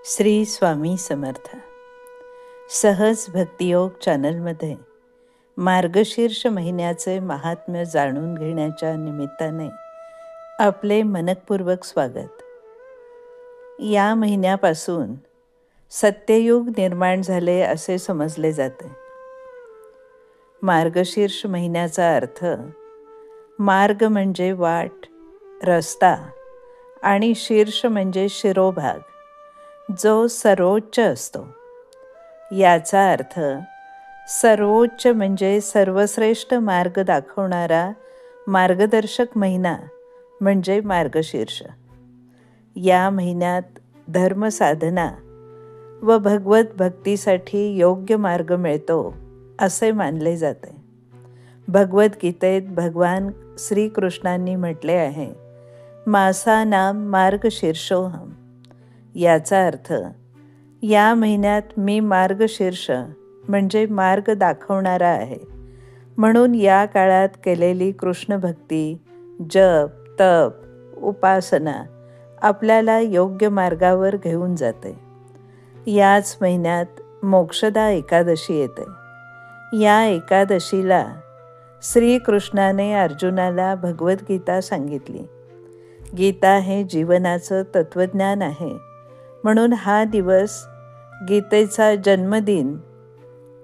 श्री स्वामी समर्थ. सहज भक्तियोग चॅनलमध्ये मार्गशीर्ष महिन्याचे महात्म्य जाणून घेण्याच्या निमित्ताने आपले मनःपूर्वक स्वागत. या महिन्यापासून सत्ययुग निर्माण झाले असे समजले जाते. मार्गशीर्ष महिन्याचा अर्थ मार्ग म्हणजे वाट, रस्ता आणि शीर्ष म्हणजे शिरोभाग, जो सर्वोच्च असतो. याचा अर्थ सर्वोच्च म्हणजे सर्वश्रेष्ठ मार्ग दाखवणारा मार्गदर्शक महिना म्हणजे मार्गशीर्ष. या महिन्यात धर्मसाधना व भगवत भक्तीसाठी योग्य मार्ग मिळतो असे मानले जाते. भगवद्गीतेत भगवान श्रीकृष्णांनी म्हटले आहे, मासानाम मार्गशीर्षोहम. याचा अर्थ या महिन्यात मी मार्गशीर्ष म्हणजे मार्ग दाखवणारा आहे. म्हणून या काळात केलेली कृष्ण भक्ती, जप, तप, उपासना आपल्याला योग्य मार्गावर घेऊन जाते. याच महिन्यात मोक्षदा एकादशी येते. या एकादशीला श्रीकृष्णाने अर्जुनाला भगवद्गीता सांगितली. गीता हे जीवनाचं तत्त्वज्ञान आहे. म्हणून हा दिवस गीतेचा जन्मदिन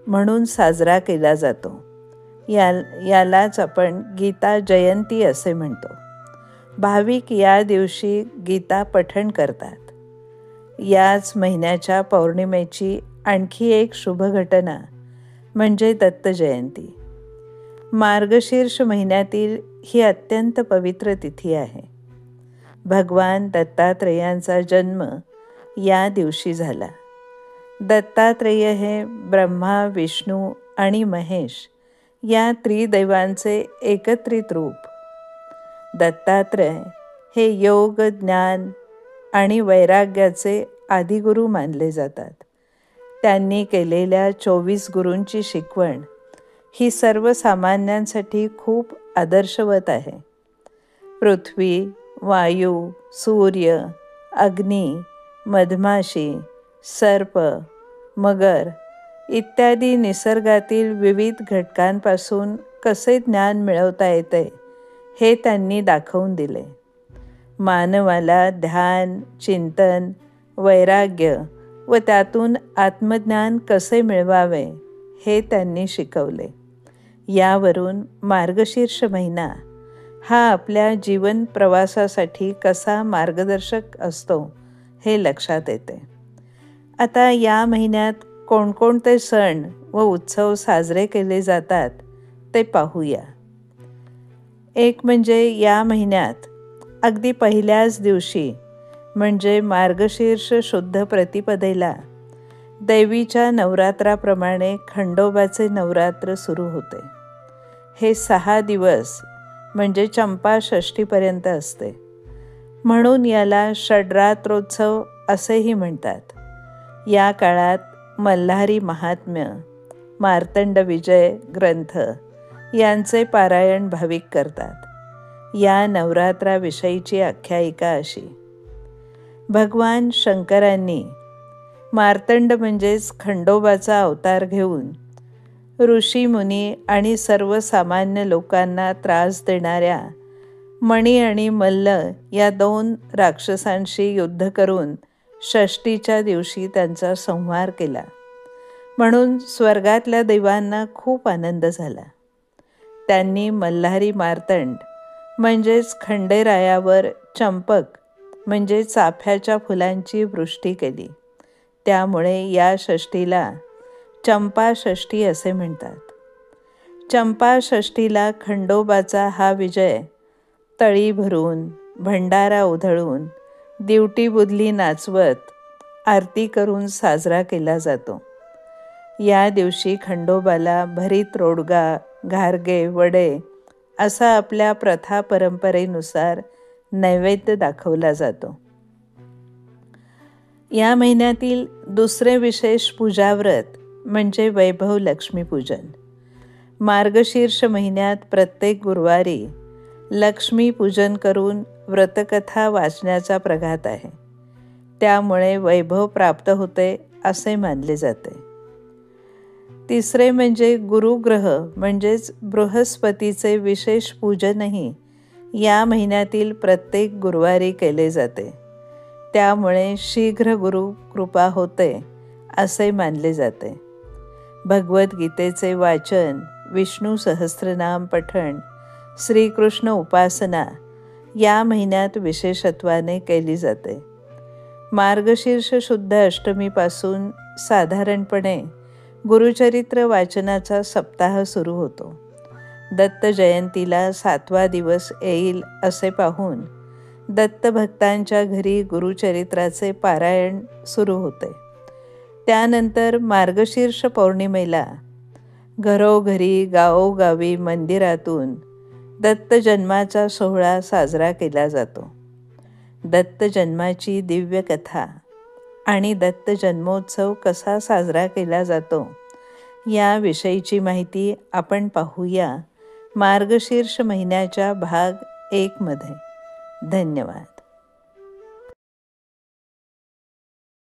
म्हणून साजरा केला जातो. यालाच आपण गीता जयंती असे म्हणतो. भाविक या दिवशी गीता पठण करतात. याच महिन्याच्या पौर्णिमेची आणखी एक शुभ घटना म्हणजे दत्त जयंती. मार्गशीर्ष महिन्यातील ही अत्यंत पवित्र तिथी आहे. भगवान दत्तात्रेयांचा जन्म या दिवशी झाला. दत्तात्रेय हे ब्रह्मा, विष्णू आणि महेश या त्रिदैवांचे एकत्रित रूप. दत्तात्रेय हे योग, ज्ञान आणि वैराग्याचे आदिगुरू मानले जातात. त्यांनी केलेल्या 24 गुरूंची शिकवण ही सर्वसामान्यांसाठी खूप आदर्शवत आहे. पृथ्वी, वायू, सूर्य, अग्नी, मधमाशी, सर्प, मगर इत्यादी निसर्गातील विविध घटकांपासून कसे ज्ञान मिळवता येते हे त्यांनी दाखवून दिले. मानवाला ध्यान, चिंतन, वैराग्य व त्यातून आत्मज्ञान कसे मिळवावे हे त्यांनी शिकवले. यावरून मार्गशीर्ष महिना हा आपल्या जीवन प्रवासासाठी कसा मार्गदर्शक असतो हे लक्षात येते. आता या महिन्यात कोणकोणते सण व उत्सव साजरे केले जातात ते पाहूया. एक म्हणजे या महिन्यात अगदी पहिल्याच दिवशी म्हणजे मार्गशीर्ष शुद्ध प्रतिपदेला देवीच्या नवरात्राप्रमाणे खंडोबाचे नवरात्र सुरू होते. हे 6 दिवस म्हणजे चंपाषष्ठीपर्यंत असते. म्हणून याला षड्रात्रोत्सव असेही म्हणतात. या काळात मल्हारी महात्म्य, मार्तंड विजय ग्रंथ यांचे पारायण भाविक करतात. या नवरात्राविषयीची आख्यायिका अशी: भगवान शंकरांनी मार्तंड म्हणजेच खंडोबाचा अवतार घेऊन ऋषी, मुनी आणि सर्वसामान्य लोकांना त्रास देणाऱ्या मणी आणि मल्ल या 2 राक्षसांशी युद्ध करून षष्टीच्या दिवशी त्यांचा संहार केला. म्हणून स्वर्गातल्या देवांना खूप आनंद झाला. त्यांनी मल्हारी मार्तंड म्हणजेच खंडेरायावर चंपक म्हणजे चाफ्याच्या फुलांची वृष्टी केली. त्यामुळे या षष्टीला चंपाषष्ठी असे म्हणतात. चंपाषष्ठीला खंडोबाचा हा विजय तळी भरून, भंडारा उधळून, दिवटी बुधली नाचवत, आरती करून साजरा केला जातो. या दिवशी खंडोबाला भरीत रोडगा, घारगे, वडे असा आपल्या प्रथा परंपरेनुसार नैवेद्य दाखवला जातो. या महिन्यातील दुसरे विशेष पूजाव्रत म्हणजे वैभव लक्ष्मीपूजन. मार्गशीर्ष महिन्यात प्रत्येक गुरुवारी लक्ष्मीपूजन करून व्रतकथा वाचण्याचा प्रघात आहे. त्यामुळे वैभव प्राप्त होते असे मानले जाते. तिसरे म्हणजे गुरुग्रह म्हणजेच बृहस्पतीचे विशेष पूजनही या महिन्यातील प्रत्येक गुरुवारी केले जाते. त्यामुळे शीघ्र गुरु कृपा होते असे मानले जाते. भगवद्गीतेचे वाचन, विष्णू सहस्त्रनाम पठण, श्रीकृष्ण उपासना या महिन्यात विशेषत्वाने केली जाते. मार्गशीर्ष शुद्ध अष्टमीपासून साधारणपणे गुरुचरित्र वाचनाचा सप्ताह सुरू होतो. दत्त जयंतीला 7वा दिवस येईल असे पाहून दत्तभक्तांच्या घरी गुरुचरित्राचे पारायण सुरू होते. त्यानंतर मार्गशीर्ष पौर्णिमेला घरोघरी गावोगावी मंदिरातून दत्त जन्माचा सोहळा साजरा केला जातो. दत्त जन्माची दिव्य कथा आणि दत्त जन्मोत्सव कसा साजरा केला जातो याविषयीची माहिती आपण पाहूया मार्गशीर्ष महिन्याच्या भाग 1 मध्ये. धन्यवाद.